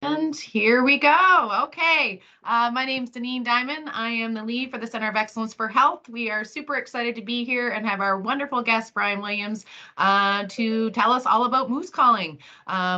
And here we go. Okay. My name's Deneen Diamond. I am the lead for the Center of Excellence for Health. We are super excited to be here and have our wonderful guest, Brian Williams, to tell us all about moose calling.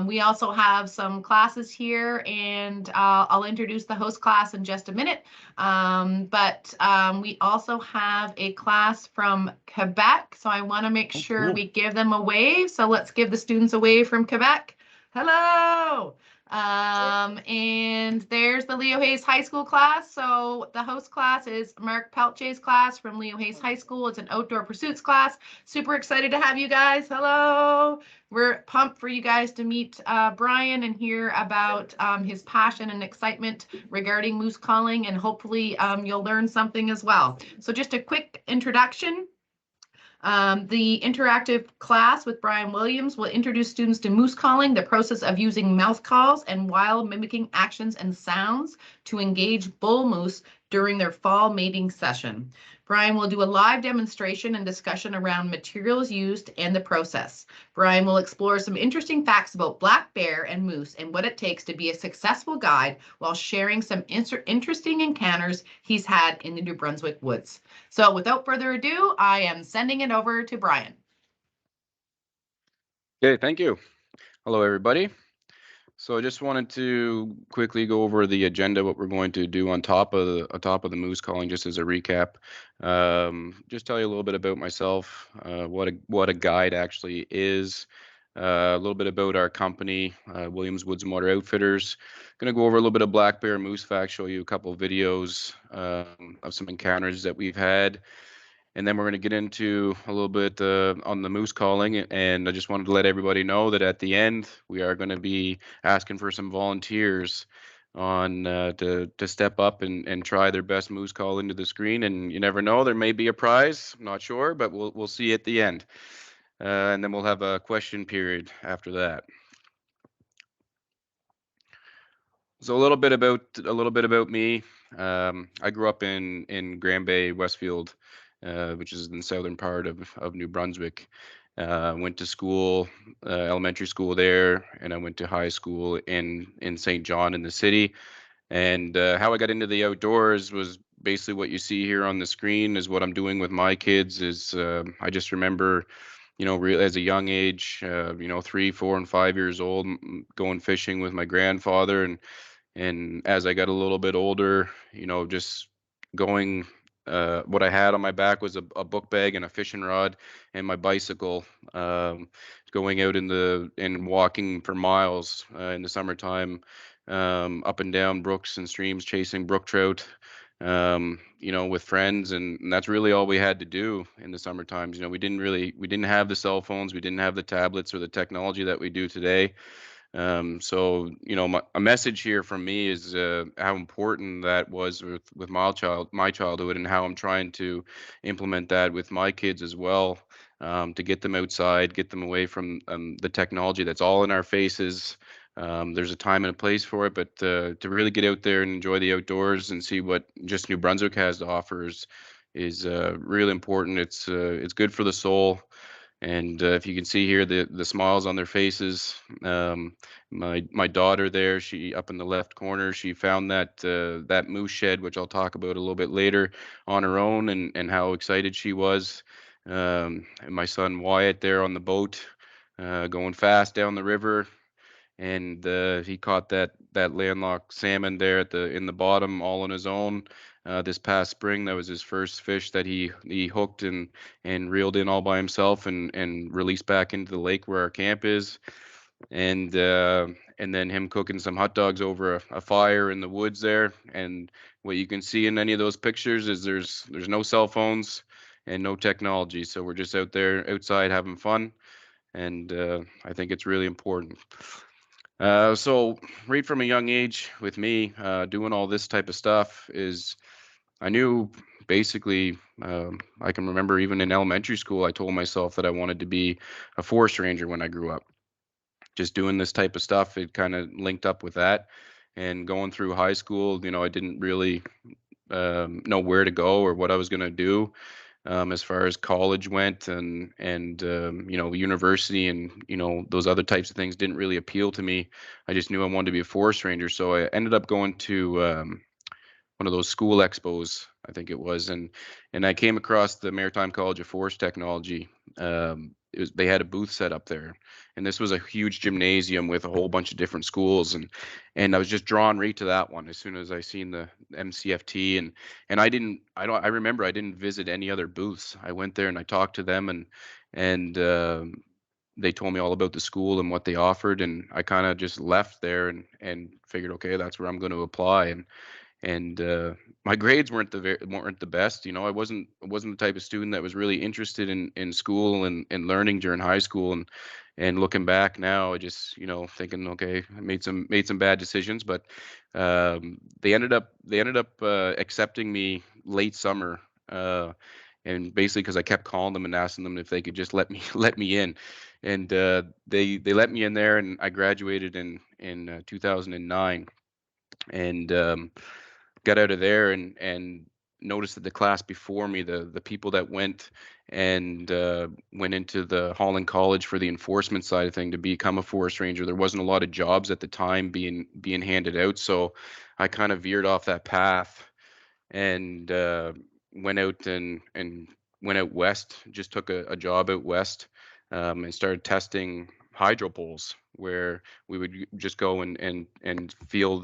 We also have some classes here, and I'll introduce the host class in just a minute. But we also have a class from Quebec, so I want to make sure we give them a wave. So let's give the students a wave from Quebec. Hello. And there's the Leo Hayes High School class. So the host class is Mark Pelche's class from Leo Hayes High School. It's an outdoor pursuits class. Super excited to have you guys. Hello. We're pumped for you guys to meet Brian and hear about his passion and excitement regarding moose calling, and hopefully you'll learn something as well. So just a quick introduction. The interactive class with Brian Williams will introduce students to moose calling, the process of using mouth calls and while mimicking actions and sounds to engage bull moose during their fall mating session. Brian will do a live demonstration and discussion around materials used and the process. Brian will explore some interesting facts about black bear and moose and what it takes to be a successful guide while sharing some interesting encounters he's had in the New Brunswick woods. So without further ado, I am sending it over to Brian. Okay, thank you. Hello, everybody. So I just wanted to quickly go over the agenda, what we're going to do on top of the moose calling, just as a recap. Just tell you a little bit about myself, what a guide actually is, a little bit about our company, Williams Woods Motor Outfitters. Going to go over a little bit of black bear moose facts, show you a couple of videos of some encounters that we've had. And then we're going to get into a little bit on the moose calling. And I just wanted to let everybody know that at the end, we are going to be asking for some volunteers on to step up and try their best moose call into the screen. And you never know, there may be a prize. I'm not sure, but we'll see at the end. And then we'll have a question period after that. So a little bit about me. I grew up in Grand Bay, Westfield, which is in the southern part of New Brunswick. Went to school, elementary school there, and I went to high school in St. John in the city. And how I got into the outdoors was basically what you see here on the screen is what I'm doing with my kids. Is I just remember, as a young age, 3, 4, and 5 years old, going fishing with my grandfather, and as I got a little bit older, just going, what I had on my back was a book bag and a fishing rod and my bicycle, going out and walking for miles in the summertime, up and down brooks and streams, chasing brook trout, with friends. And that's really all we had to do in the summer times. We didn't have the cell phones, we didn't have the tablets or the technology that we do today. So, a message here from me is how important that was with my childhood, and how I'm trying to implement that with my kids as well, to get them outside, get them away from the technology that's all in our faces. There's a time and a place for it, but to really get out there and enjoy the outdoors and see what just New Brunswick has to offer is really important. It's good for the soul. And if you can see here, the smiles on their faces. My daughter there, she up in the left corner, she found that moose shed, which I'll talk about a little bit later, on her own, and how excited she was. And my son Wyatt there on the boat, going fast down the river, and he caught that landlocked salmon there in the bottom, all on his own. This past spring, that was his first fish that he hooked and reeled in all by himself, and released back into the lake where our camp is. And then him cooking some hot dogs over a fire in the woods there. And what you can see in any of those pictures is there's no cell phones and no technology, so we're just out there outside having fun. And I think it's really important. So right from a young age with me, doing all this type of stuff is, I knew basically, I can remember even in elementary school, I told myself that I wanted to be a forest ranger when I grew up. Just doing this type of stuff, it kind of linked up with that. And going through high school, I didn't really know where to go or what I was going to do. as far as college went, and university, and those other types of things didn't really appeal to me. I just knew I wanted to be a forest ranger, so I ended up going to one of those school expos, I think it was, and I came across the Maritime College of Forest Technology. They had a booth set up there, and this was a huge gymnasium with a whole bunch of different schools, and I was just drawn right to that one as soon as I seen the MCFT, and I remember I didn't visit any other booths. I went there and I talked to them, and they told me all about the school and what they offered, and I kind of just left there and figured, okay, that's where I'm going to apply. And my grades weren't the best. I wasn't the type of student that was really interested in school and learning during high school. And looking back now, I just thinking, okay, I made some bad decisions, but they ended up accepting me late summer. And basically because I kept calling them and asking them if they could just let me let me in, and they let me in there, and I graduated in 2009, and got out of there, and noticed that the class before me, the people that went into the Holland College for the enforcement side of thing to become a forest ranger, there wasn't a lot of jobs at the time being handed out, so I kind of veered off that path, and went out and went out west. Just took a job out west, and started testing hydro poles, where we would just go and feel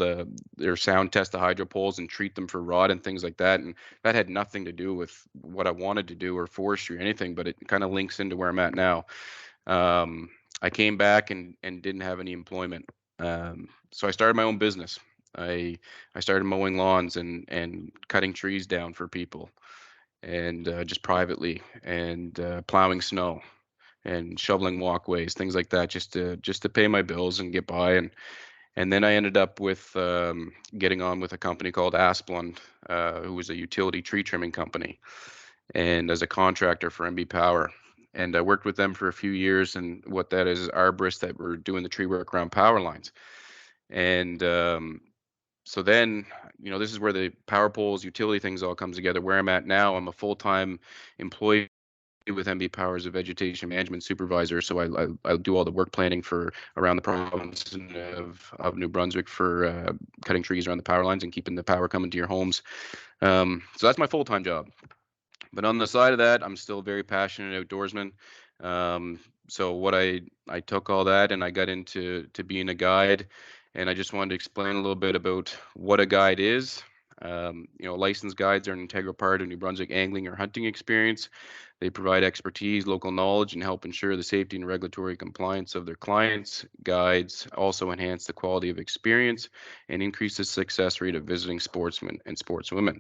their sound test the hydro poles and treat them for rot and things like that. And that had nothing to do with what I wanted to do or forestry or anything, but it kind of links into where I'm at now. Um, I came back and didn't have any employment. So I started my own business. I started mowing lawns and cutting trees down for people, and just privately, and plowing snow and shoveling walkways, things like that, just to pay my bills and get by. And then I ended up with getting on with a company called Asplund, who was a utility tree trimming company, and as a contractor for MB Power. And I worked with them for a few years, and what that is arborists that were doing the tree work around power lines. And so then, this is where the power poles, utility things all comes together. Where I'm at now, I'm a full-time employee with MB Power as a vegetation management supervisor. So I do all the work planning for around the province of New Brunswick for cutting trees around the power lines and keeping the power coming to your homes. So that's my full-time job. But on the side of that, I'm still very passionate outdoorsman. So what I took all that and I got into being a guide, and I just wanted to explain a little bit about what a guide is. Licensed guides are an integral part of New Brunswick angling or hunting experience. They provide expertise, local knowledge, and help ensure the safety and regulatory compliance of their clients. Guides also enhance the quality of experience and increase the success rate of visiting sportsmen and sportswomen.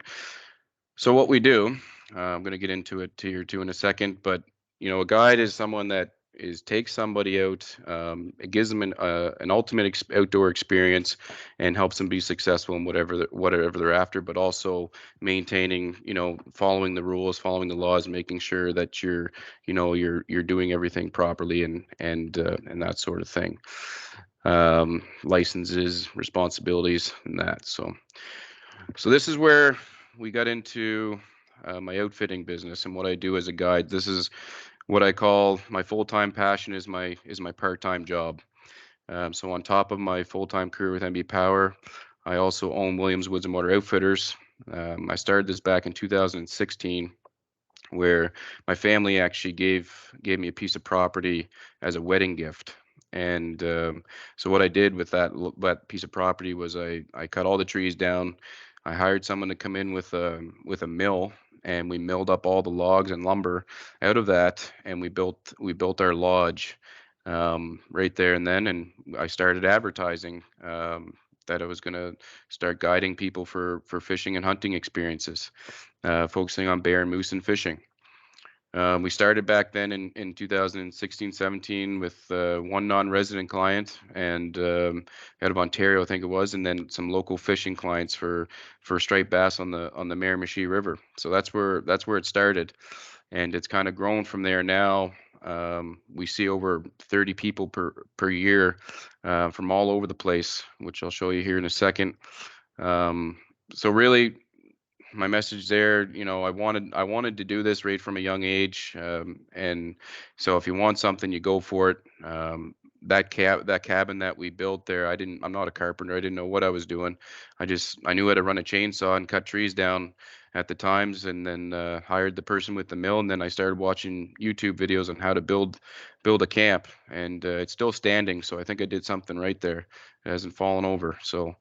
So what we do, I'm going to get into it here too in a second, but a guide is someone that takes somebody out, it gives them an ultimate outdoor experience, and helps them be successful in whatever they're after, but also maintaining, following the rules, following the laws, making sure that you're doing everything properly, and that sort of thing. Licenses, responsibilities, and that. So this is where we got into my outfitting business and what I do as a guide. This is what I call my full-time passion is my part-time job. So on top of my full-time career with MB Power, I also own Williams Woods and Motor Outfitters. I started this back in 2016, where my family actually gave me a piece of property as a wedding gift. And so what I did with that piece of property was I cut all the trees down. I hired someone to come in with a mill, and we milled up all the logs and lumber out of that, and we built our lodge right there and then. And I started advertising that I was going to start guiding people for fishing and hunting experiences, focusing on bear and moose and fishing. We started back then in 2016, 17 with one non-resident client, and out of Ontario, I think it was, and then some local fishing clients for striped bass on the Miramichi River. So that's where it started, and it's kind of grown from there now. We see over 30 people per year from all over the place, which I'll show you here in a second. So really, my message there, I wanted to do this right from a young age, and so if you want something, you go for it. That cabin that we built there, I'm not a carpenter. I didn't know what I was doing. I knew how to run a chainsaw and cut trees down at the times, and then hired the person with the mill, and then I started watching YouTube videos on how to build a camp, and it's still standing. So I think I did something right there. It hasn't fallen over. So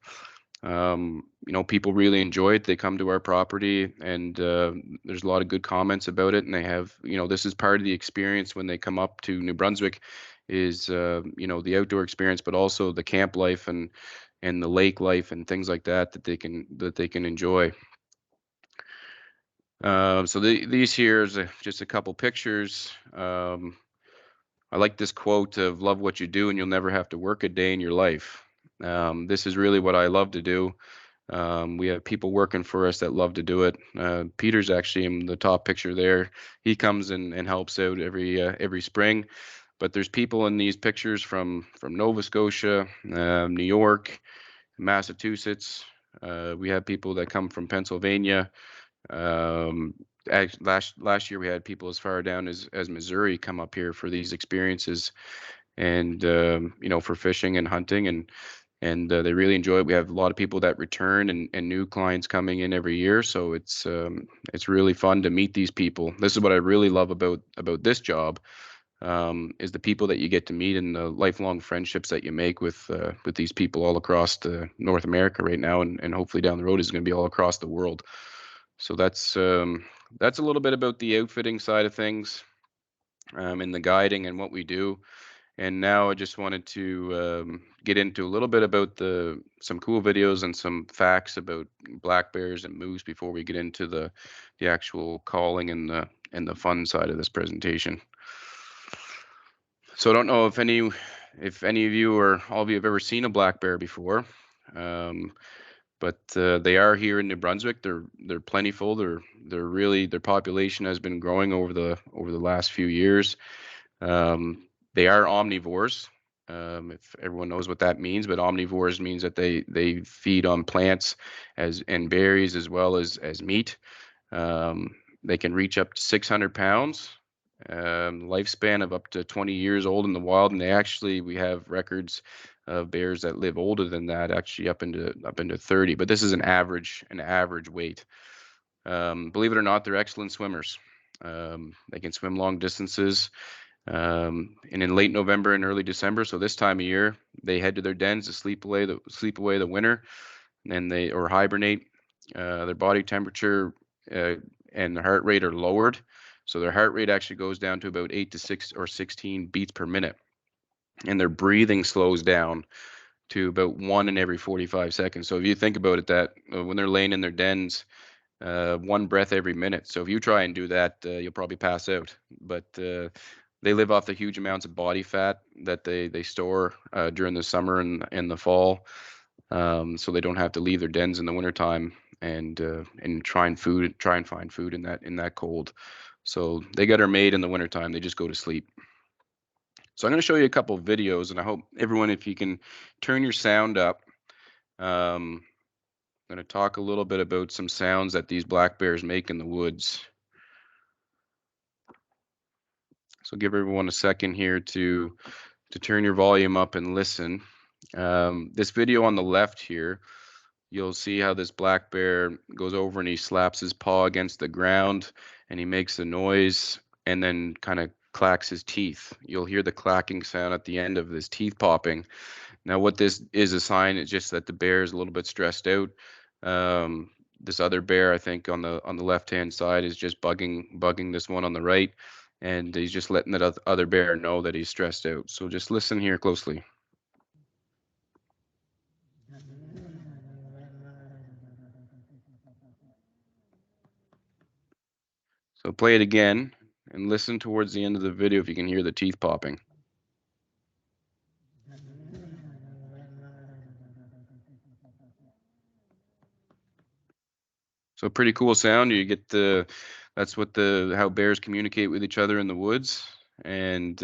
people really enjoy it. They come to our property, and there's a lot of good comments about it. And they have, this is part of the experience when they come up to New Brunswick, is the outdoor experience, but also the camp life and the lake life and things like that they can enjoy. So these here is just a couple pictures. I like this quote of "Love what you do, and you'll never have to work a day in your life." This is really what I love to do. We have people working for us that love to do it. Peter's actually in the top picture there. He comes and helps out every spring. But there's people in these pictures from Nova Scotia, New York, Massachusetts. We have people that come from Pennsylvania. Um, last year we had people as far down as Missouri come up here for these experiences, and for fishing and hunting, and they really enjoy it. We have a lot of people that return, and new clients coming in every year. So it's really fun to meet these people. This is what I really love about this job, is the people that you get to meet and the lifelong friendships that you make with these people all across North America right now, and hopefully down the road is going to be all across the world. So that's a little bit about the outfitting side of things, and the guiding and what we do. And now I just wanted to get into a little bit about some cool videos and some facts about black bears and moose before we get into the actual calling and the fun side of this presentation. So I don't know if any of you or all of you have ever seen a black bear before, but they are here in New Brunswick. They're plentiful. Their population has been growing over the last few years. They are omnivores, if everyone knows what that means, but omnivores means that they feed on plants and berries as well as meat. They can reach up to 600 pounds, lifespan of up to 20 years old in the wild, and we have records of bears that live older than that, actually up into 30. But this is an average weight. Believe it or not, they're excellent swimmers. They can swim long distances. And in late November and early December, so this time of year, they head to their dens to sleep away the winter, and or hibernate. Their body temperature and their heart rate are lowered, so their heart rate actually goes down to about 8 to 6 or 16 beats per minute, and their breathing slows down to about 1 in every 45 seconds. So if you think about it, that when they're laying in their dens, 1 breath every minute. So if you try and do that, you'll probably pass out. But they live off the huge amounts of body fat that they store during the summer and the fall, so they don't have to leave their dens in the wintertime and try and find food in that cold. So they get her made in the wintertime. They just go to sleep. So I'm going to show you a couple of videos, and I hope everyone, if you can turn your sound up. I'm going to talk a little bit about some sounds that these black bears make in the woods. So give everyone a second here to turn your volume up and listen. This video on the left here, you'll see how this black bear goes over and he slaps his paw against the ground and he makes a noise and then kind of clacks his teeth. You'll hear the clacking sound at the end of his teeth popping. Now, what this is a sign is just that the bear is a little bit stressed out. This other bear, I think, on the left-hand side is just bugging this one on the right, and he's just letting that other bear know that he's stressed out. So just listen here closely. So play it again and listen towards the end of the video if you can hear the teeth popping. So pretty cool sound. You get that's how bears communicate with each other in the woods. And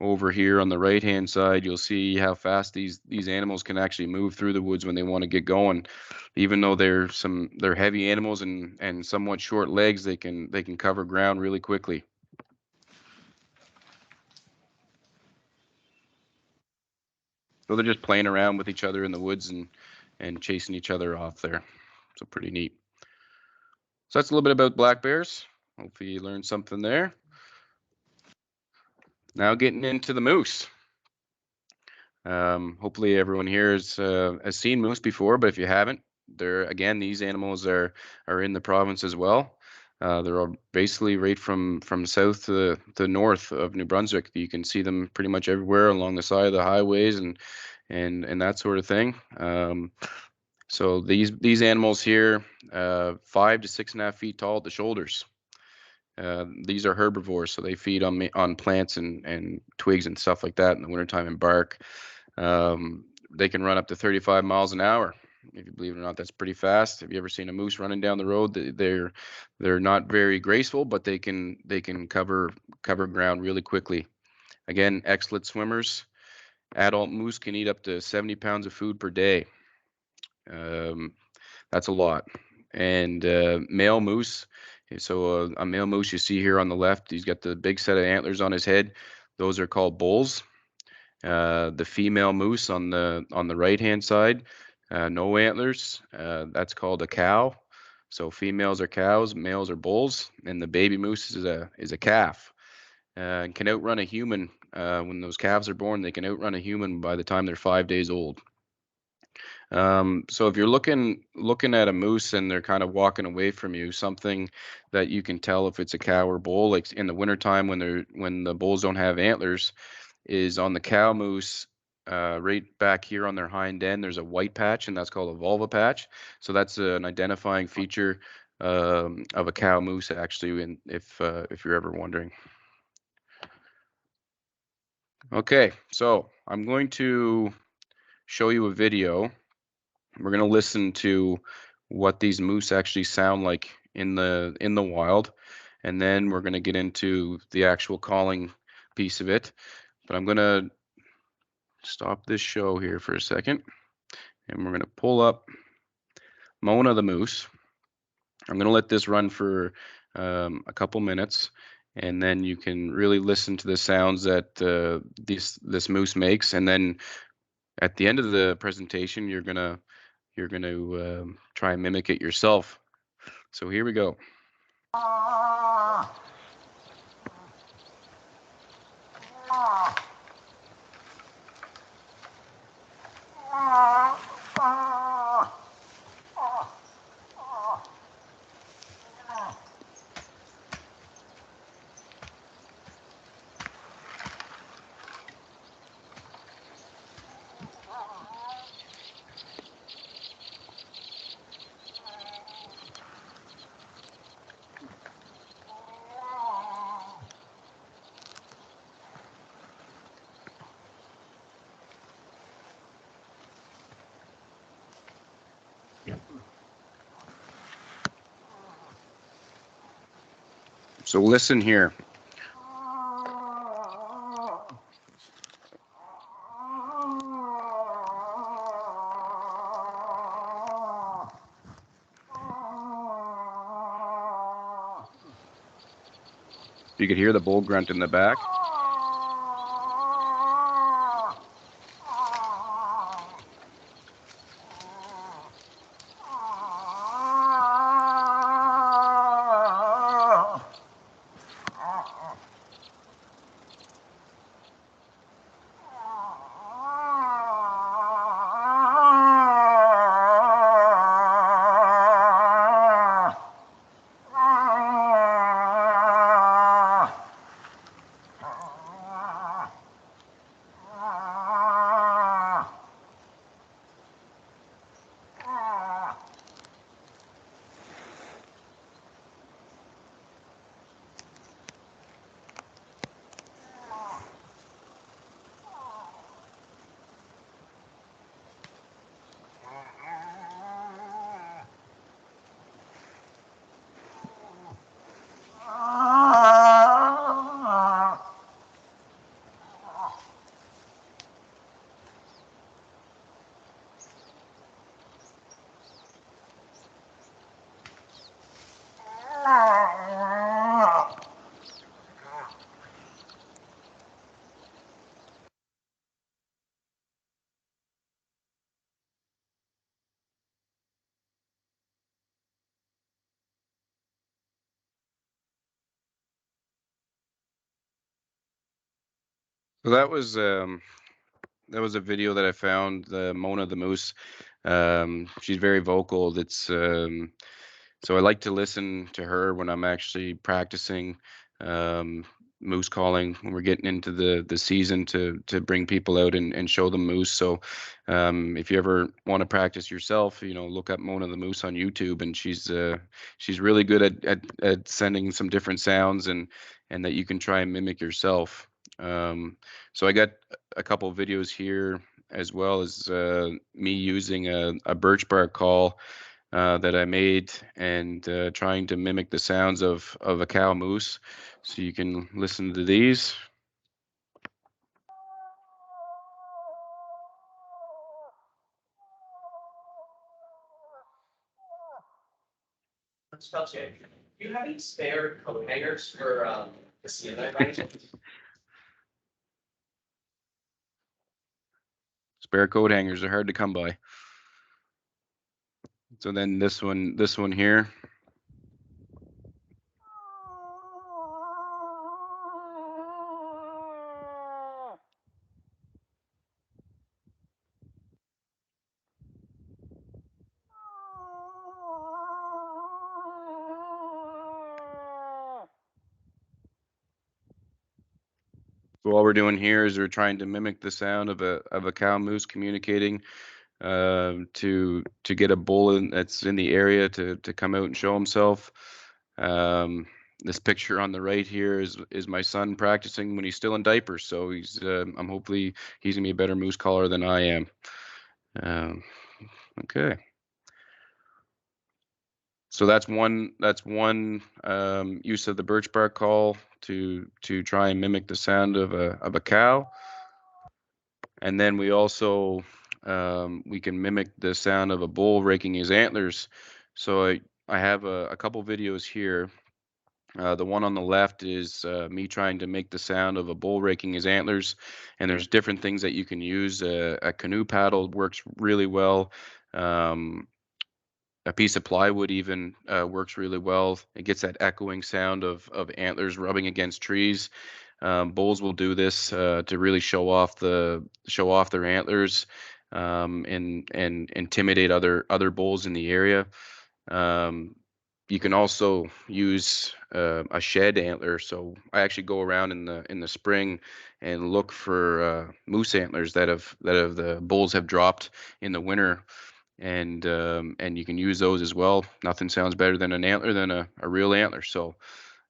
over here on the right hand side, you'll see how fast these animals can actually move through the woods when they want to get going. Even though they're heavy animals and somewhat short legs, they can cover ground really quickly. So they're just playing around with each other in the woods and chasing each other off there. So pretty neat. So that's a little bit about black bears. Hopefully you learned something there. Now getting into the moose. Hopefully everyone here has seen moose before, but if you haven't, these animals are in the province as well. They're all basically right from south to north of New Brunswick. You can see them pretty much everywhere along the side of the highways and that sort of thing. So these animals here, 5 to 6.5 feet tall at the shoulders. These are herbivores, so they feed on plants and twigs and stuff like that in the wintertime and bark. They can run up to 35 miles an hour. If you believe it or not, that's pretty fast. Have you ever seen a moose running down the road? They're not very graceful, but they can cover ground really quickly. Again, excellent swimmers. Adult moose can eat up to 70 pounds of food per day. That's a lot. And male moose. So a male moose you see here on the left, he's got the big set of antlers on his head. Those are called bulls. The female moose on the right hand side, no antlers. That's called a cow. So females are cows, males are bulls, and the baby moose is a calf. And can outrun a human when those calves are born. They can outrun a human by the time they're 5 days old. So if you're looking at a moose and they're kind of walking away from you, something that you can tell if it's a cow or bull, like in the wintertime when the bulls don't have antlers, is on the cow moose, right back here on their hind end, there's a white patch, and that's called a vulva patch. So that's an identifying feature of a cow moose, actually, if you're ever wondering. Okay, so I'm going to show you a video. We're going to listen to what these moose actually sound like in the wild, and then we're going to get into the actual calling piece of it. But I'm going to stop this show here for a second, and we're going to pull up Mona the moose. I'm going to let this run for a couple minutes, and then you can really listen to the sounds that this moose makes. And then at the end of the presentation, you're going to try and mimic it yourself. So here we go. So listen here. You could hear the bull grunt in the back. So that was a video that I found, Mona the moose. She's very vocal. So I like to listen to her when I'm actually practicing um, moose calling when we're getting into the season to bring people out and show them moose. So if you ever want to practice yourself, look up Mona the moose on YouTube, and she's really good at sending some different sounds and that you can try and mimic yourself. So I got a couple of videos here as well as me using a birch bark call that I made and trying to mimic the sounds of a cow moose. So you can listen to these. Spell check. Do you have any spare coat hangers for the ceiling, right? Spare coat hangers are hard to come by. So then this one here. So all we're doing here is we're trying to mimic the sound of a cow moose communicating to get a bull that's in the area to come out and show himself. This picture on the right here is my son practicing when he's still in diapers. So I'm hopefully he's gonna be a better moose caller than I am. Okay. So that's one use of the birch bark call to try and mimic the sound of a cow. And then we also we can mimic the sound of a bull raking his antlers. So I have a couple videos here. The one on the left is me trying to make the sound of a bull raking his antlers, and there's different things that you can use. A canoe paddle works really well. A piece of plywood even works really well. It gets that echoing sound of antlers rubbing against trees. Bulls will do this to really show off their antlers and intimidate other bulls in the area. You can also use a shed antler. So I actually go around in the spring and look for moose antlers that the bulls have dropped in the winter, and you can use those as well. Nothing sounds better than an antler than a real antler. So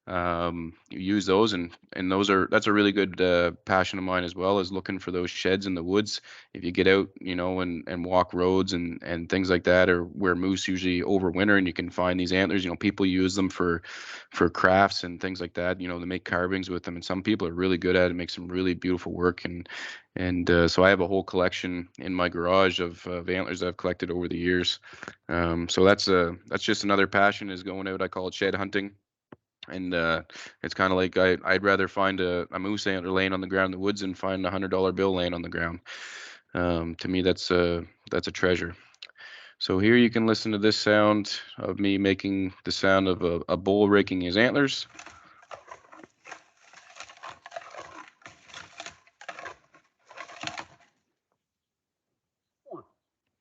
you use those, and that's a really good passion of mine as well, is looking for those sheds in the woods. If you get out, and walk roads and things like that, or where moose usually overwinter, and you can find these antlers. People use them for crafts and things like that. To make carvings with them, and some people are really good at it, make some really beautiful work. And so I have a whole collection in my garage of antlers I've collected over the years. So that's just another passion, is going out. I call it shed hunting. And it's kind of like I'd rather find a moose antler laying on the ground in the woods than find $100 bill laying on the ground. To me, that's a treasure. So here you can listen to this sound of me making the sound of a bull raking his antlers.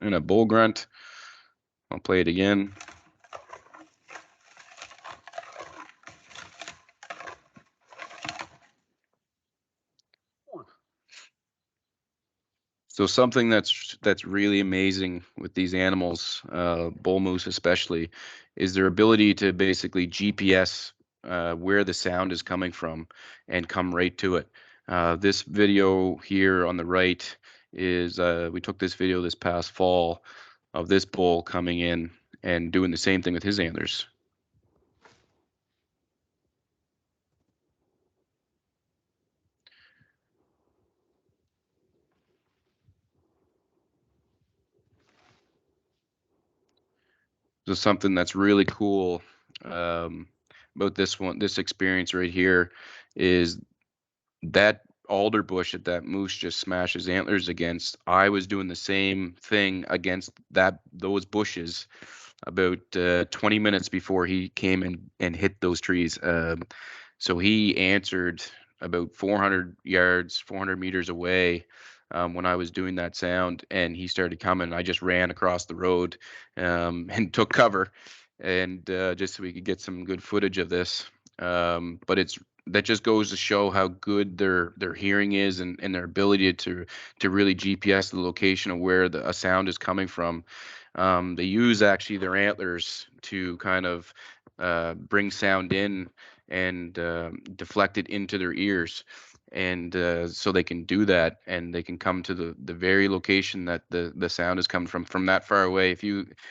And a bull grunt. I'll play it again. So something that's really amazing with these animals, bull moose especially, is their ability to basically GPS where the sound is coming from and come right to it. This video here on the right is we took this video this past fall of this bull coming in and doing the same thing with his antlers. So something that's really cool about this experience right here, is that alder bush that moose just smashed his antlers against. I was doing the same thing against those bushes about 20 minutes before he came and hit those trees. So he answered about 400 yards, 400 meters away when I was doing that sound, and he started coming. I just ran across the road and took cover, and just so we could get some good footage of this. But that just goes to show how good their hearing is and their ability to really GPS the location of where a sound is coming from. They use actually their antlers to kind of bring sound in and deflect it into their ears, and so they can do that, and they can come to the very location that the sound is coming from that far away.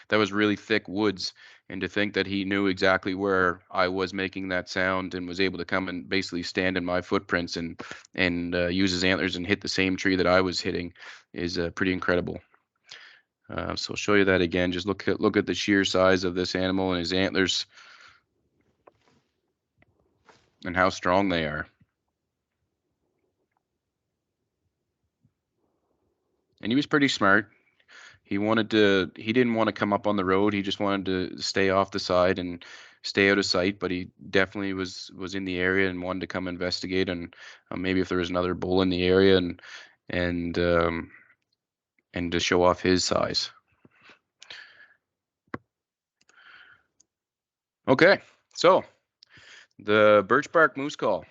That was really thick woods, and to think that he knew exactly where I was making that sound and was able to come and basically stand in my footprints and use his antlers and hit the same tree that I was hitting is pretty incredible. So I'll show you that again. Just look at the sheer size of this animal and his antlers and how strong they are. And he was pretty smart. He didn't want to come up on the road. He just wanted to stay off the side and stay out of sight, but he definitely was in the area and wanted to come investigate, and maybe if there was another bull in the area, and to show off his size. Okay, so the birch bark moose call.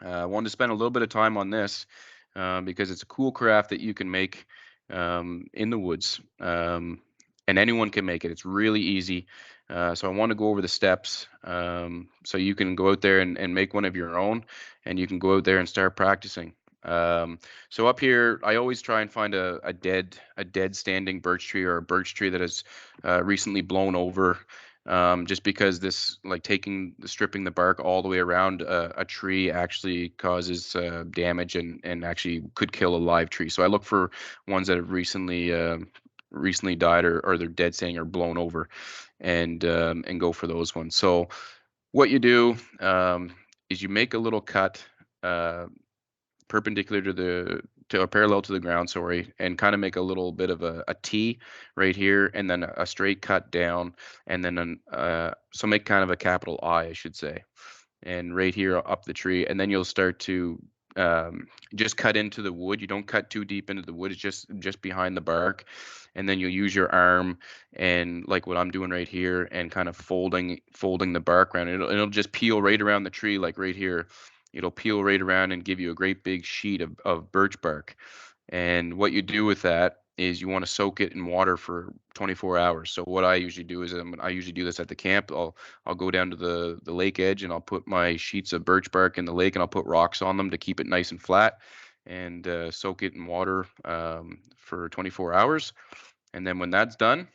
I wanted to spend a little bit of time on this because it's a cool craft that you can make in the woods, and anyone can make it. It's really easy. So I want to go over the steps so you can go out there and make one of your own, and you can go out there and start practicing. So up here, I always try and find a dead standing birch tree or a birch tree that has recently blown over. Just because stripping the bark all the way around a tree actually causes damage and actually could kill a live tree. So I look for ones that have recently died or they're dead standing or blown over, and go for those ones. So what you do is you make a little cut perpendicular to parallel to the ground, sorry, and kind of make a little bit of a T right here, and then a straight cut down, and then so make kind of a capital I should say, and right here up the tree, and then you'll start to just cut into the wood. You don't cut too deep into the wood. It's just behind the bark, and then you'll use your arm and like what I'm doing right here, and kind of folding the bark around. It'll just peel right around the tree, like right here. It'll peel right around and give you a great big sheet of birch bark. And what you do with that is you want to soak it in water for 24 hours. So what I usually do is I usually do this at the camp. I'll go down to the lake edge, and I'll put my sheets of birch bark in the lake, and I'll put rocks on them to keep it nice and flat, and soak it in water for 24 hours. And then when that's done,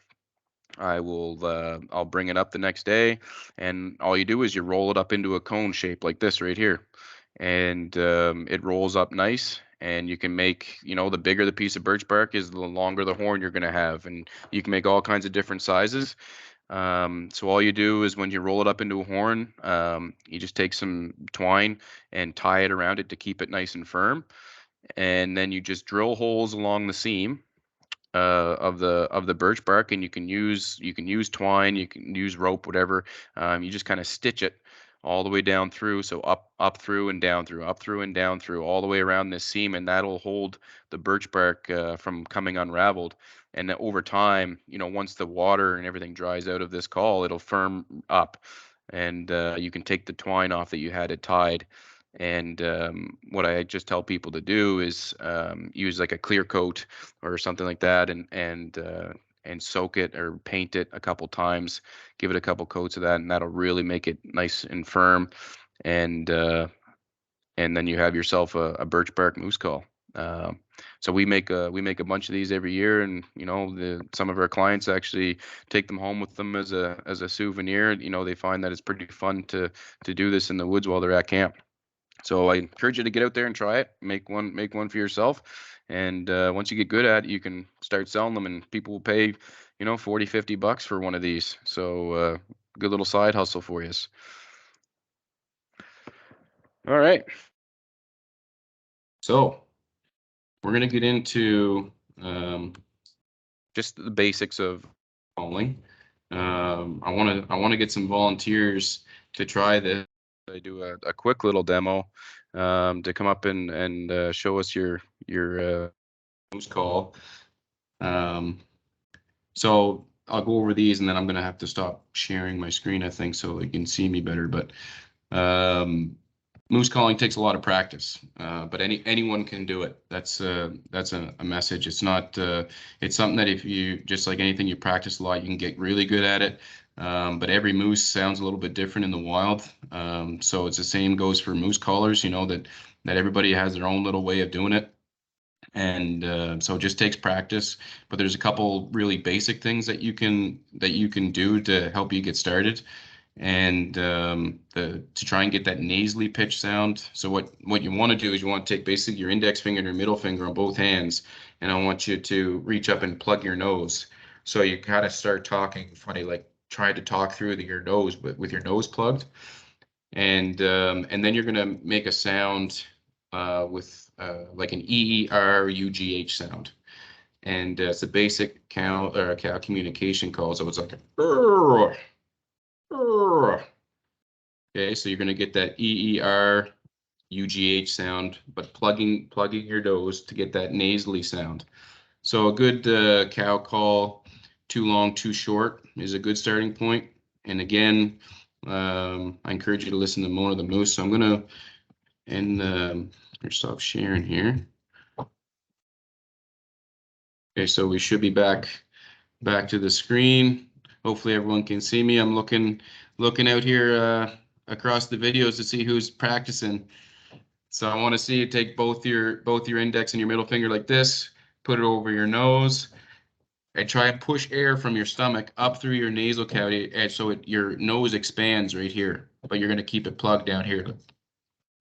I'll bring it up the next day, and all you do is you roll it up into a cone shape like this right here, and it rolls up nice. And you can make, the bigger the piece of birch bark is, the longer the horn you're going to have, and you can make all kinds of different sizes. So all you do is when you roll it up into a horn, you just take some twine and tie it around it to keep it nice and firm, and then you just drill holes along the seam of the birch bark, and you can use twine, you can use rope, whatever. You just kind of stitch it all the way down through, so up through and down through, up through and down through, all the way around this seam, and that'll hold the birch bark from coming unraveled. And then over time, once the water and everything dries out of this call, it'll firm up, and you can take the twine off that you had it tied. And what I just tell people to do is use like a clear coat or something like that, and soak it or paint it a couple times, give it a couple coats of that, and that'll really make it nice and firm. And then you have yourself a birch bark moose call. So we make a bunch of these every year, and some of our clients actually take them home with them as a souvenir. They find that it's pretty fun to do this in the woods while they're at camp. So I encourage you to get out there and try it. Make one for yourself. And once you get good at it, you can start selling them, and people will pay, $40-$50 for one of these. So good little side hustle for you. All right. So we're going to get into just the basics of calling. I want to get some volunteers to try this. I do a quick little demo. to come up and show us your moose call. So I'll go over these and then I'm gonna have to stop sharing my screen, I think, so you can see me better. But moose calling takes a lot of practice, but anyone can do it. That's a message. It's not. It's something that if you, just like anything, you practice a lot, you can get really good at it. But every moose sounds a little bit different in the wild. So it's the same goes for moose callers. You know that everybody has their own little way of doing it. And so it just takes practice, but there's a couple really basic things that you can do to help you get started, and to try and get that nasally pitch sound. So what you want to do is you want to take basically your index finger and your middle finger on both hands, and I want you to reach up and plug your nose. So you kind of start talking funny, like try to talk through your nose, but with your nose plugged, and then you're gonna make a sound with like an EERUGH sound, and it's a basic cow communication call. So it's like a okay. So you're gonna get that EERUGH sound, but plugging your nose to get that nasally sound. So a good cow call, too long, too short, is a good starting point. And again, I encourage you to listen to more of the moose. So I'm gonna stop sharing here. Okay, so we should be back to the screen. Hopefully everyone can see me. I'm looking out here across the videos to see who's practicing. So I want to see you take both your index and your middle finger like this, put it over your nose, and try and push air from your stomach up through your nasal cavity, and so your nose expands right here, but you're going to keep it plugged down here.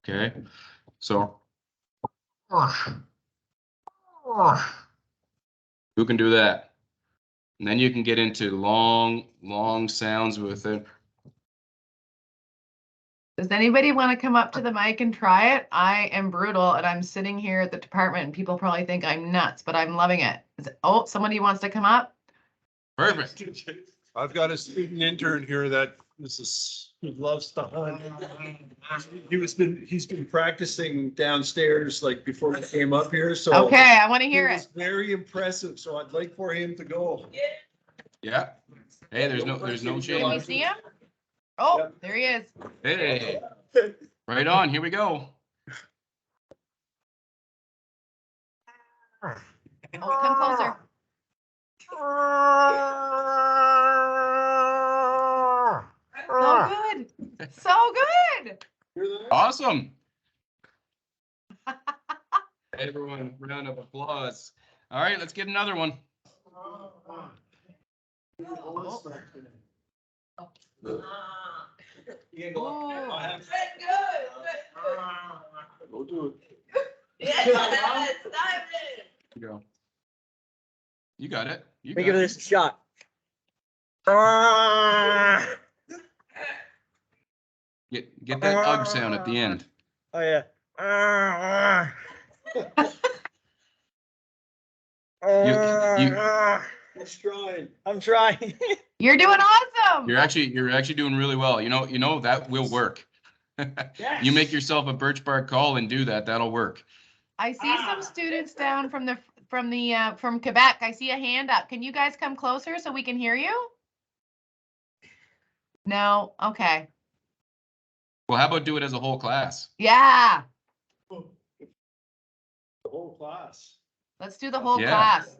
Okay, so who can do that? And then you can get into long sounds with it. Does anybody want to come up to the mic and try it? I am brutal and I'm sitting here at the department and people probably think I'm nuts, but I'm loving it. Oh, somebody wants to come up? Perfect. I've got a student intern here that who loves to hunt. He's been practicing downstairs like before he came up here, so. Okay, I want to hear It it. was very impressive, so I'd like for him to go. Yeah. Hey, there's no Can we shame. see him? Oh, Yep. there he is. Hey, right on. Here we go. Oh, come closer. So good. So good. Awesome. Everyone, round of applause. All right, let's get another one. Go do it. You go. You got it. You Let me got give it. this a shot. Get that ugh sound at the end. Oh yeah. He's trying. I'm trying. You're doing awesome. You're actually doing really well. You know that will work. You make yourself a birch bark call and do that. That'll work. I see some students down from Quebec. I see a hand up. Can you guys come closer so we can hear you? No? Okay. Well, how about do it as a whole class? Yeah. The whole class. Let's do the whole Yeah. class.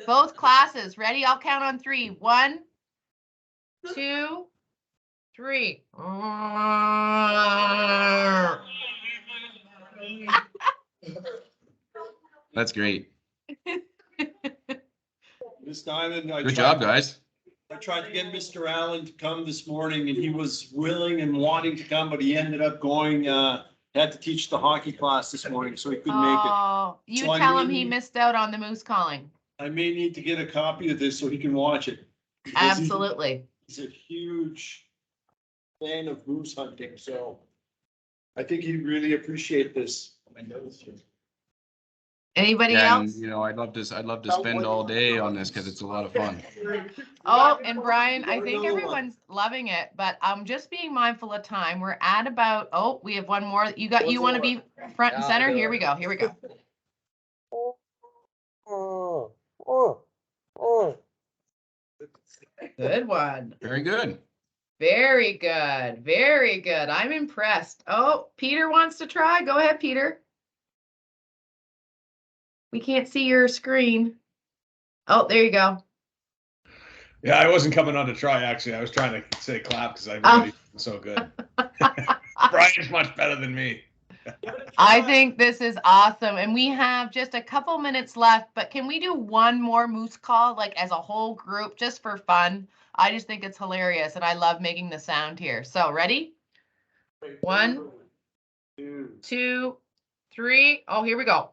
Both classes. Ready? I'll count on 3. 1, 2, 3. That's great. This time, and Good job, guys. I tried to get Mr. Allen to come this morning and he was willing and wanting to come, but he ended up going, had to teach the hockey class this morning, so he couldn't make it. Oh, you So I tell him he mean- missed out on the moose calling. I may need to get a copy of this so he can watch it. Because Absolutely. He's a huge fan of moose hunting, so I think he'd really appreciate this. Anybody Yeah, and, else? you know, I'd love to spend all day on this because it's a lot of fun. Oh, and Brian, I think everyone's loving it, but I'm just being mindful of time. We're at about, oh, we have one more. You want to be front and center? Here we go. Here we go. Good one. Very good. Very good. Very good. I'm impressed. Oh, Peter wants to try. Go ahead, Peter. We can't see your screen. Oh, there you go. Yeah, I wasn't coming on to try, actually. I was trying to say clap because Oh. everybody's so good. Brian's much better than me. I think this is awesome. And we have just a couple minutes left, but can we do one more moose call, like as a whole group, just for fun? I just think it's hilarious and I love making the sound here. So ready? 1, 2, 3. Oh, here we go.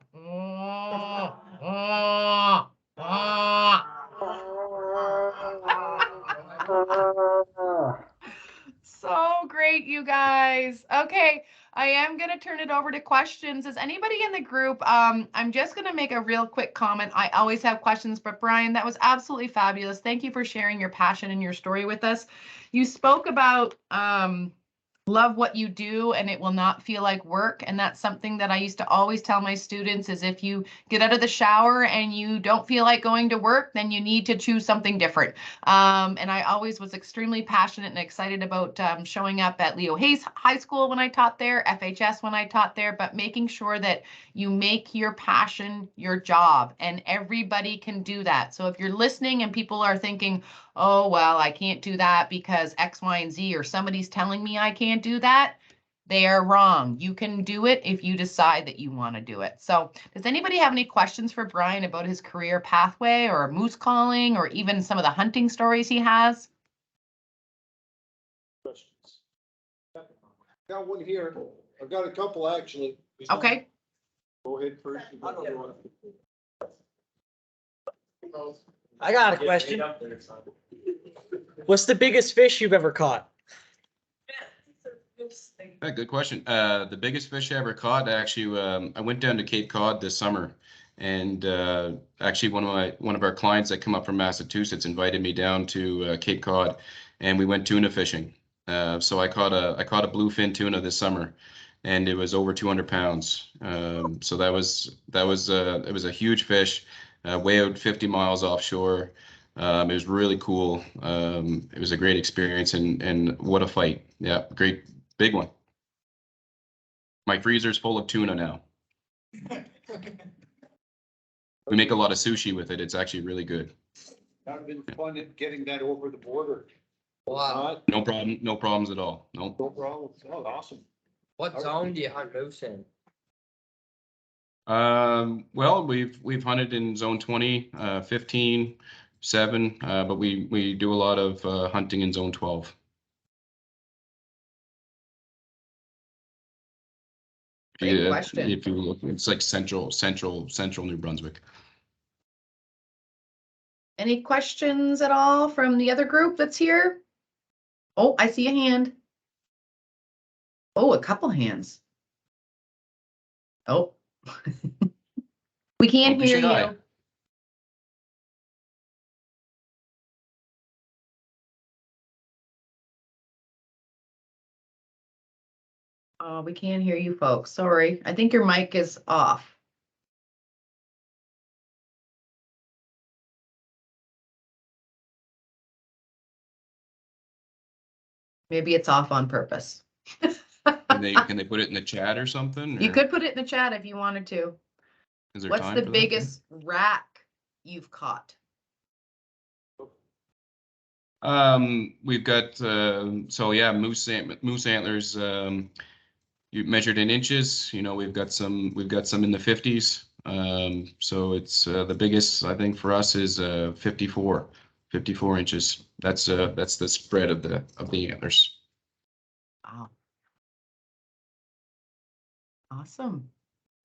So great, you guys. Okay, I am going to turn it over to questions. Is anybody in the group? I'm just going to make a real quick comment. I always have questions, but Brian, that was absolutely fabulous. Thank you for sharing your passion and your story with us. You spoke about love what you do and it will not feel like work. And that's something that I used to always tell my students is if you get out of the shower and you don't feel like going to work, then you need to choose something different. And I always was extremely passionate and excited about showing up at Leo Hayes High School when I taught there, FHS when I taught there, but making sure that you make your passion your job and everybody can do that. So if you're listening and people are thinking, oh, well, I can't do that because X, Y, and Z, or somebody's telling me I can't do that, they are wrong. You can do it if you decide that you want to do it. So does anybody have any questions for Brian about his career pathway or moose calling or even some of the hunting stories he has? Questions? Got one here. I've got a couple actually. Okay. Go ahead first. I got a question. What's the biggest fish you've ever caught? Yeah, good question. The biggest fish I ever caught, actually, I went down to Cape Cod this summer, and actually one of our clients that come up from Massachusetts invited me down to Cape Cod, and we went tuna fishing. So I caught a bluefin tuna this summer, and it was over 200 pounds. So it was a huge fish, way out 50 miles offshore. It was really cool. It was a great experience, and what a fight. Yeah, great, big one. My freezer's full of tuna now. We make a lot of sushi with it. It's actually really good. I've been fun at getting that over the border. Wow. No problem, no problems at all. No. No problem. Oh, awesome. What zone do you hunt moose in? Well, we've hunted in zone 20, 15, 7, but we do a lot of hunting in zone 12. Great question. If you look, it's like central New Brunswick. Any questions at all from the other group that's here? Oh, I see a hand. Oh, a couple hands. Oh. We can't Don't be hear shy. you. Oh, we can't hear you folks. Sorry. I think your mic is off. Maybe it's off on purpose. Can they put it in the chat or something? You or could put it in the chat if you wanted to. is there What's time the for that? biggest rack you've caught? We've got so yeah, moose antlers. You measured in inches. You know, we've got some in the 50s. So it's the biggest I think for us is 54 inches. That's the spread of the antlers. Wow. Awesome.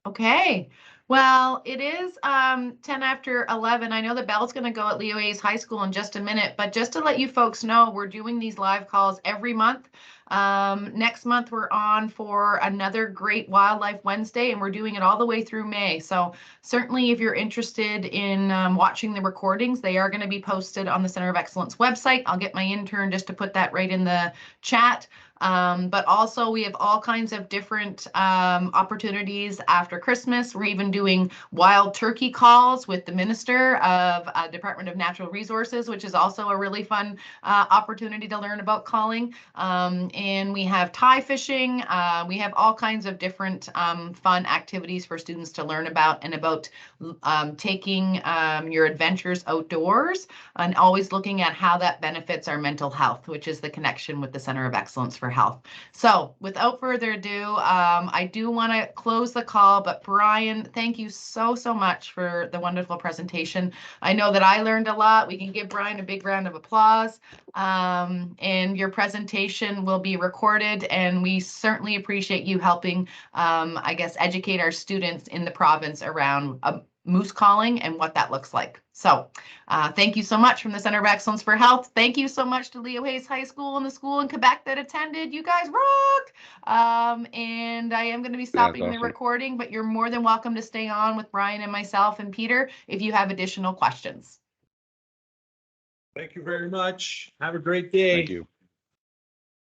Okay. Well, it is 10 after 11. I know the bell's going to go at Leo Hayes High School in just a minute, but just to let you folks know, we're doing these live calls every month. Next month, we're on for another great Wildlife Wednesday, and we're doing it all the way through May. So certainly if you're interested in watching the recordings, they are going to be posted on the Center of Excellence website. I'll get my intern just to put that right in the chat. But also we have all kinds of different opportunities after Christmas. We're even doing wild turkey calls with the Minister of Department of Natural Resources, which is also a really fun opportunity to learn about calling. And we have tie fishing. We have all kinds of different fun activities for students to learn about and about taking your adventures outdoors and always looking at how that benefits our mental health, which is the connection with the Center of Excellence for Health. So without further ado, I do want to close the call, but Brian, thank you so much for the wonderful presentation. I know that I learned a lot. We can give Brian a big round of applause. And your presentation will be recorded, and we certainly appreciate you helping, I guess, educate our students in the province around moose calling and what that looks like. So thank you so much from the Center of Excellence for Health. Thank you so much to Leo Hayes High School and the school in Quebec that attended. You guys rock. And I am going to be stopping the awesome. recording, but you're more than welcome to stay on with Brian and myself and Peter if you have additional questions. Thank you very much. Have a great day. Thank you.